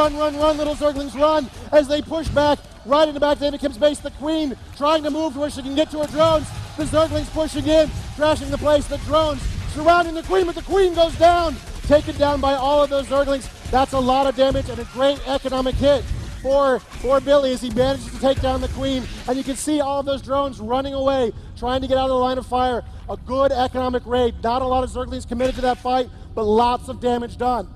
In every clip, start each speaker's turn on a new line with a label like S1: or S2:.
S1: Run, little Zerglings, run! As they push back, right into back David Kim's base. The Queen trying to move to where she can get to her drones. The Zerglings pushing in, trashing the place. The drones surrounding the Queen, but the Queen goes down. Taken down by all of those Zerglings. That's a lot of damage and a great economic hit for Billy as he manages to take down the Queen. And you can see all of those drones running away, trying to get out of the line of fire. A good economic raid. Not a lot of Zerglings committed to that fight, but lots of damage done.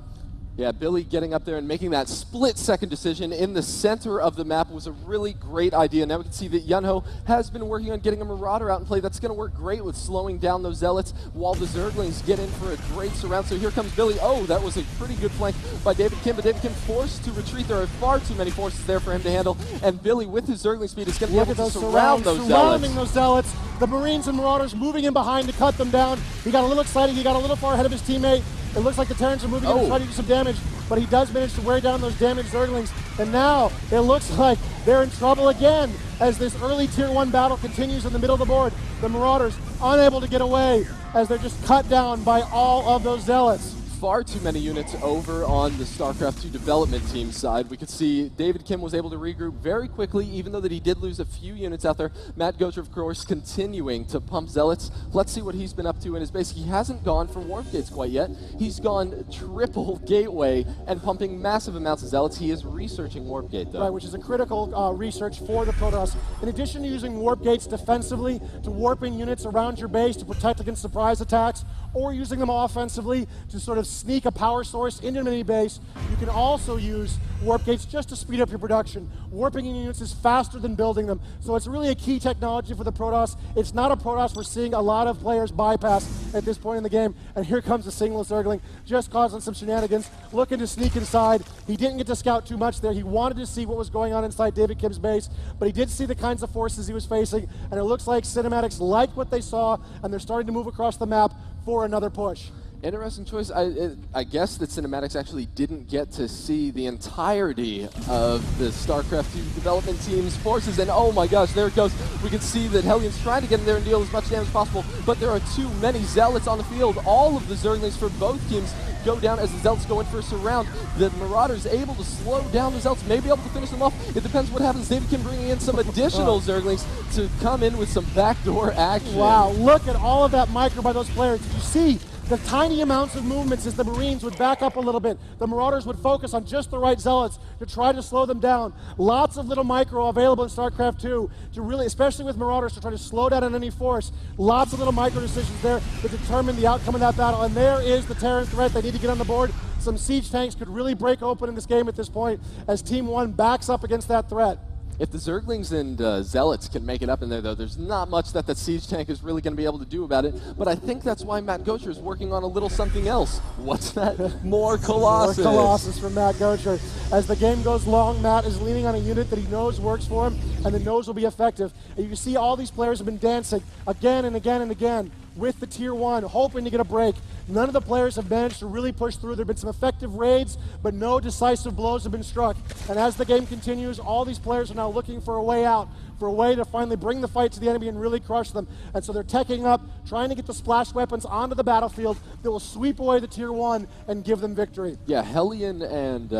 S2: Yeah, Billy getting up there and making that split-second decision in the center of the map was a really great idea. Now we can see that Yeon-Ho has been working on getting a Marauder out in play. That's going to work great with slowing down those Zealots while the Zerglings get in for a great surround. So here comes Billy. Oh, that was a pretty good flank by David Kim, but David Kim forced to retreat. There are far too many forces there for him to handle, and Billy, with his Zergling speed, is going to be able to surround those Zealots.
S1: Surrounding those Zealots. The Marines and Marauders moving in behind to cut them down. He got a little excited. He got a little far ahead of his teammate. It looks like the Terrans are moving in to try to do some damage, but he does manage to wear down those damaged Zerglings. And now it looks like they're in trouble again as this early Tier 1 battle continues in the middle of the board. The Marauders unable to get away as they're just cut down by all of those Zealots.
S2: Far too many units over on the StarCraft 2 development team side. We could see David Kim was able to regroup very quickly, even though that he did lose a few units out there. Matt Gocher, of course, continuing to pump Zealots. Let's see what he's been up to in his base. He hasn't gone for Warp Gates quite yet. He's gone triple Gateway and pumping massive amounts of Zealots. He is researching Warp Gate, though.
S1: Right, which is a critical research for the Protoss. In addition to using Warp Gates defensively to warping units around your base to protect against surprise attacks, or using them offensively to sort of sneak a power source into an enemy base, you can also use Warp Gates just to speed up your production. Warping units is faster than building them, so it's really a key technology for the Protoss. It's not a Protoss we're seeing a lot of players bypass at this point in the game, and here comes the single Zergling, just causing some shenanigans, looking to sneak inside. He didn't get to scout too much there. He wanted to see what was going on inside David Kim's base, but he did see the kinds of forces he was facing, and it looks like Cinematics liked what they saw, and they're starting to move across the map for another push.
S2: Interesting choice. I guess that Cinematics actually didn't get to see the entirety of the StarCraft 2 development team's forces, and oh my gosh, there it goes. We can see that Hellions trying to get in there and deal as much damage as possible, but there are too many Zealots on the field. All of the Zerglings for both teams go down as the Zealots go in for a surround. The Marauders able to slow down the Zealots, maybe able to finish them off. It depends what happens. David Kim bringing in some additional Zerglings to come in with some backdoor action.
S1: Wow, look at all of that micro by those players. Did you see the tiny amounts of movements as the Marines would back up a little bit? The Marauders would focus on just the right Zealots to try to slow them down. Lots of little micro available in StarCraft 2 to really, especially with Marauders, to try to slow down an enemy force. Lots of little micro decisions there to determine the outcome of that battle. And there is the Terran threat. They need to get on the board. Some siege tanks could really break open in this game at this point as Team 1 backs up against that threat.
S2: If the Zerglings and Zealots can make it up in there, though, there's not much that the siege tank is really going to be able to do about it. But I think that's why Matt Gocher is working on a little something else. What's that? More Colossus.
S1: More Colossus from Matt Gocher. As the game goes long, Matt is leaning on a unit that he knows works for him and that knows will be effective. And you can see all these players have been dancing again and again and again with the Tier 1, hoping to get a break. None of the players have managed to really push through. There have been some effective raids, but no decisive blows have been struck. And as the game continues, all these players are now looking for a way out, for a way to finally bring the fight to the enemy and really crush them. And so they're teching up, trying to get the splash weapons onto the battlefield that will sweep away the Tier 1 and give them victory.
S2: Yeah, Hellion and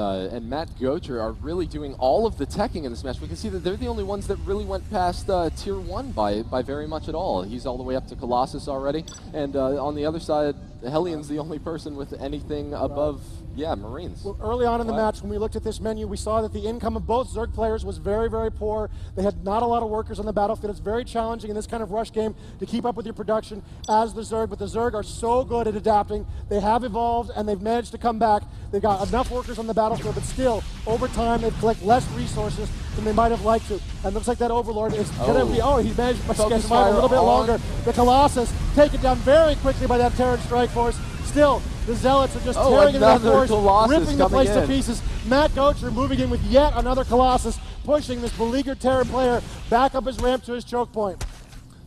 S2: Matt Gocher are really doing all of the teching in this match. We can see that they're the only ones that really went past Tier 1 by very much at all. He's all the way up to Colossus already. And on the other side, Hellion's the only person with anything above, Marines.
S1: Well, early on in the match, when we looked at this menu, we saw that the income of both Zerg players was very, very poor. They had not a lot of workers on the battlefield. It's very challenging in this kind of rush game to keep up with your production as the Zerg, but the Zerg are so good at adapting. They have evolved, and they've managed to come back. They've got enough workers on the battlefield, but still, over time, they've collected less resources than they might have liked to. And it looks like that Overlord is going to be, he managed to survive a little bit longer. The Colossus taken down very quickly by that Terran strike force. Still, the Zealots are just tearing into that force, ripping the place to pieces. Matt Gocher moving in with yet another Colossus, pushing this beleaguered Terran player back up his ramp to his choke point.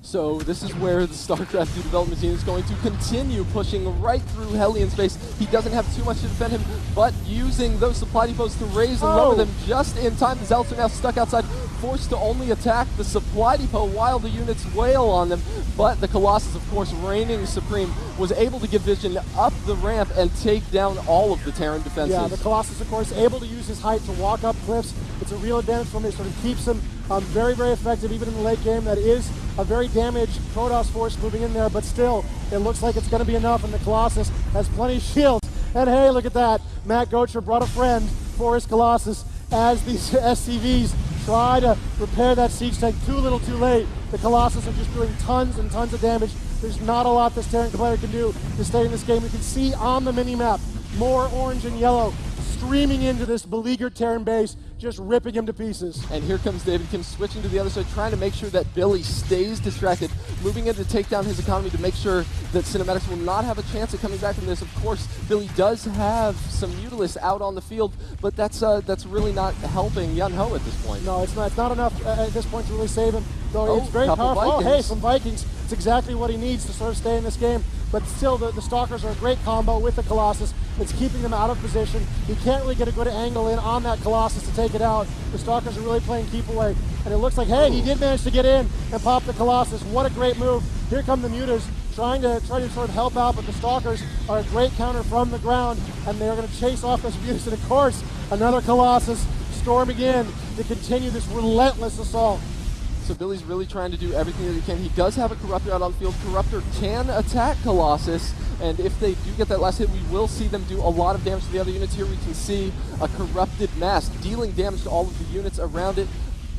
S2: So this is where the StarCraft 2 development team is going to continue pushing right through Hellion's base. He doesn't have too much to defend him, but using those supply depots to raise and lower them just in time. The Zealots are now stuck outside. forced to only attack the supply depot while the units wail on them. But the Colossus, of course, reigning supreme, was able to get vision up the ramp and take down all of the Terran defenses.
S1: Yeah, the Colossus, of course, able to use his height to walk up cliffs. It's a real advantage for him. It sort of keeps him very, very effective, even in the late game. That is a very damaged Protoss force moving in there, but still, it looks like it's going to be enough, and the Colossus has plenty of shields. And hey, look at that. Matt Gocher brought a friend for his Colossus as these SCVs try to repair that siege tank. Too little, too late. The Colossus are just doing tons and tons of damage. There's not a lot this Terran player can do to stay in this game. You can see on the mini-map more orange and yellow streaming into this beleaguered Terran base, just ripping him to pieces.
S2: And here comes David Kim switching to the other side, trying to make sure that Billy stays distracted, moving in to take down his economy to make sure that Cinematics will not have a chance at coming back from this. Of course, Billy does have some Mutalisks out on the field, but that's really not helping Yeon-Ho at this point.
S1: No, it's not enough at this point to really save him. Though it's very
S2: couple
S1: powerful.
S2: Vikings.
S1: Oh, hey, some Vikings. It's exactly what he needs to sort of stay in this game. But still, the Stalkers are a great combo with the Colossus. It's keeping them out of position. He can't really get a good angle in on that Colossus to take it out. The Stalkers are really playing keep away. And it looks like, hey, he did manage to get in and pop the Colossus. What a great move. Here come the Mutas trying to sort of help out, but the Stalkers are a great counter from the ground, and they're going to chase off those Mutas. And of course, another Colossus storming in to continue this relentless assault.
S2: So Billy's really trying to do everything that he can. He does have a Corruptor out on the field. Corruptor can attack Colossus, and if they do get that last hit, we will see them do a lot of damage to the other units. Here we can see a Corrupted Mass dealing damage to all of the units around it,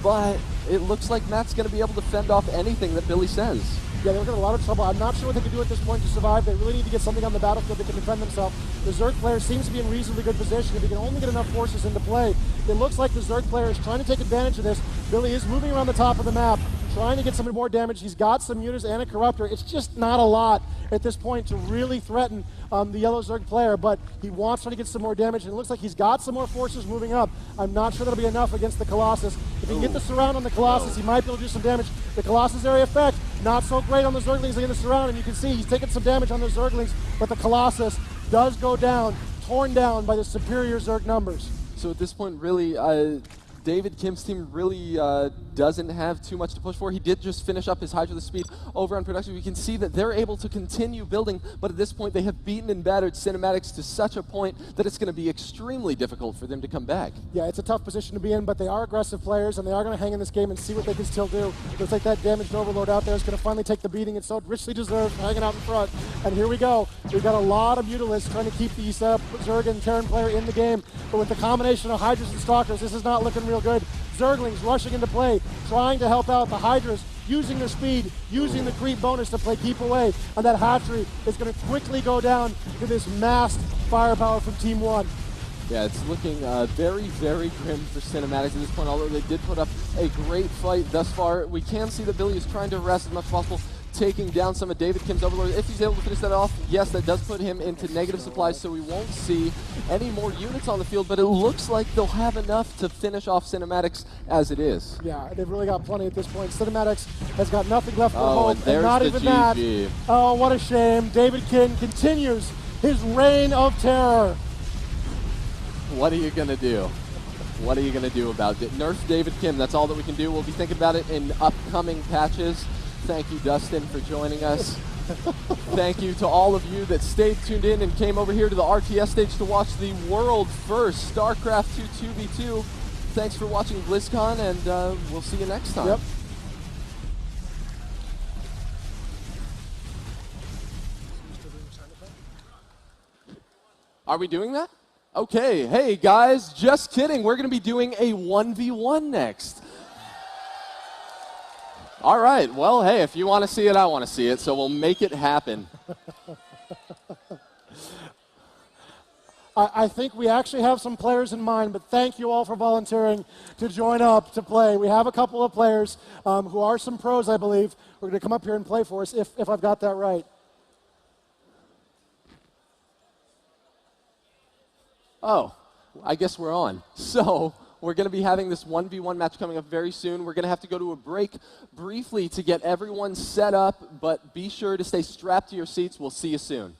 S2: but it looks like Matt's going to be able to fend off anything that Billy says.
S1: Yeah, they're in a lot of trouble. I'm not sure what they can do at this point to survive. They really need to get something on the battlefield that can defend themselves. The Zerg player seems to be in reasonably good position. If he can only get enough forces into play, it looks like the Zerg player is trying to take advantage of this. Billy is moving around the top of the map, trying to get some more damage. He's got some Mutas and a Corruptor. It's just not a lot at this point to really threaten the yellow Zerg player, but he wants to get some more damage, and it looks like he's got some more forces moving up. I'm not sure that'll be enough against the Colossus. If he can get the surround on the Colossus, he might be able to do some damage. The Colossus area effect, not so great on the Zerglings in the surround, and you can see he's taking some damage on the Zerglings, but the Colossus does go down, torn down by the superior Zerg numbers.
S2: So at this point, really, David Kim's team really doesn't have too much to push for. He did just finish up his Hydra speed over on production. We can see that they're able to continue building, but at this point they have beaten and battered Cinematics to such a point that it's going to be extremely difficult for them to come back.
S1: Yeah, it's a tough position to be in, but they are aggressive players, and they are going to hang in this game and see what they can still do. Looks like that damaged Overlord out there is going to finally take the beating it's so richly deserved, hanging out in front. And here we go. We've got a lot of Mutalisks trying to keep the Zerg and Terran player in the game, but with the combination of Hydras and Stalkers, this is not looking real good. Zerglings rushing into play, trying to help out the Hydras, using their speed, using the creep bonus to play keep away, and that hatchery is going to quickly go down to this massed firepower from Team 1.
S2: Yeah, it's looking very, very grim for Cinematics at this point, although they did put up a great fight thus far. We can see that Billy is trying to rest as much as possible, taking down some of David Kim's Overlord. If he's able to finish that off, yes, that does put him into negative supplies, so we won't see any more units on the field, but it looks like they'll have enough to finish off Cinematics as it is.
S1: Yeah, they've really got plenty at this point. Cinematics has got nothing left for
S2: Oh,
S1: home,
S2: and there's
S1: not
S2: the
S1: even
S2: GG.
S1: that. Oh, what a shame. David Kim continues his reign of terror.
S2: What are you going to do? What are you going to do about it? Nerf David Kim, that's all that we can do. We'll be thinking about it in upcoming patches. Thank you, Dustin, for joining us. Thank you to all of you that stayed tuned in and came over here to the RTS stage to watch the world first StarCraft 2 2v2. Thanks for watching BlizzCon, and we'll see you next time.
S1: Yep.
S2: Are we doing that? Okay, hey guys, just kidding. We're going to be doing a 1v1 next. All right, well, hey, if you want to see it, I want to see it, so we'll make it happen.
S1: I think we actually have some players in mind, but thank you all for volunteering to join up to play. We have a couple of players who are some pros, I believe, who are going to come up here and play for us, if I've got that right.
S2: Oh, I guess we're on. So we're going to be having this 1v1 match coming up very soon. We're going to have to go to a break briefly to get everyone set up, but be sure to stay strapped to your seats. We'll see you soon.